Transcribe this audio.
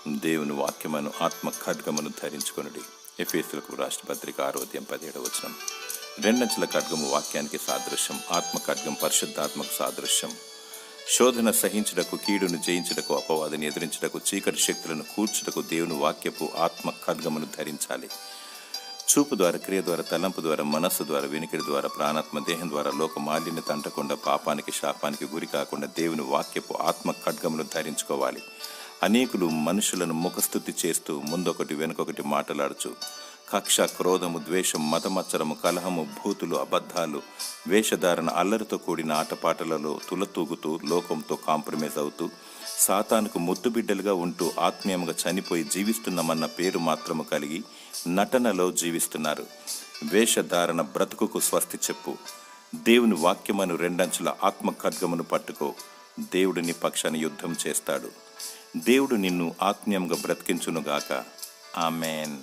దేవుని వాక్యమును ఆత్మ ఖడ్గమును ధరించుకొనుడి. ఎఫెసీయులకు రాసిన పత్రిక 6:17. రెండంచుల ఖడ్గము వాక్యానికి సాదృశ్యం. ఆత్మ ఖడ్గం పరిశుద్ధాత్మకు సాదృశ్యం. శోధన సహించుటకు, కీడును జయించుటకు, అపవాదిని ఎదిరించుటకు, చీకటి శక్తులను కూర్చుటకు దేవుని వాక్యపు ఆత్మ ఖడ్గమును ధరించాలి. చూపు ద్వారా, క్రియ ద్వారా, తలంపు ద్వారా, మనస్సు ద్వారా, వినికిడి ద్వారా, ప్రాణాత్మ దేహం ద్వారా లోక మాలిన్యత అంటకుండా, పాపానికి శాపానికి గురి కాకుండా దేవుని వాక్యపు ఆత్మ ఖడ్గమును ధరించుకోవాలి. అనేకులు మనుషులను ముఖస్థుతి చేస్తూ ముందొకటి వెనుకొకటి మాట్లాడుచు కక్ష, క్రోధము, ద్వేషం, మతమచ్చరము, కలహము, భూతులు, అబద్ధాలు, వేషధారణ, అల్లరితో కూడిన ఆటపాటలలో తులతూగుతూ లోకంతో కాంప్రమైజ్ అవుతూ సాతానుకు ముద్దుబిడ్డలుగా ఉంటూ ఆత్మీయంగా చనిపోయి జీవిస్తున్నామన్న పేరు మాత్రము కలిగి నటనలో జీవిస్తున్నారు. వేషధారణ బ్రతుకుకు స్వస్తి చెప్పు. దేవుని వాక్యమను రెండంచుల ఆత్మ ఖడ్గమును పట్టుకో. దేవుడు నీ పక్షాన యుద్ధం చేస్తాడు. దేవుడు నిన్ను ఆత్మీయంగా బ్రతికించునుగాక. ఆమెన్.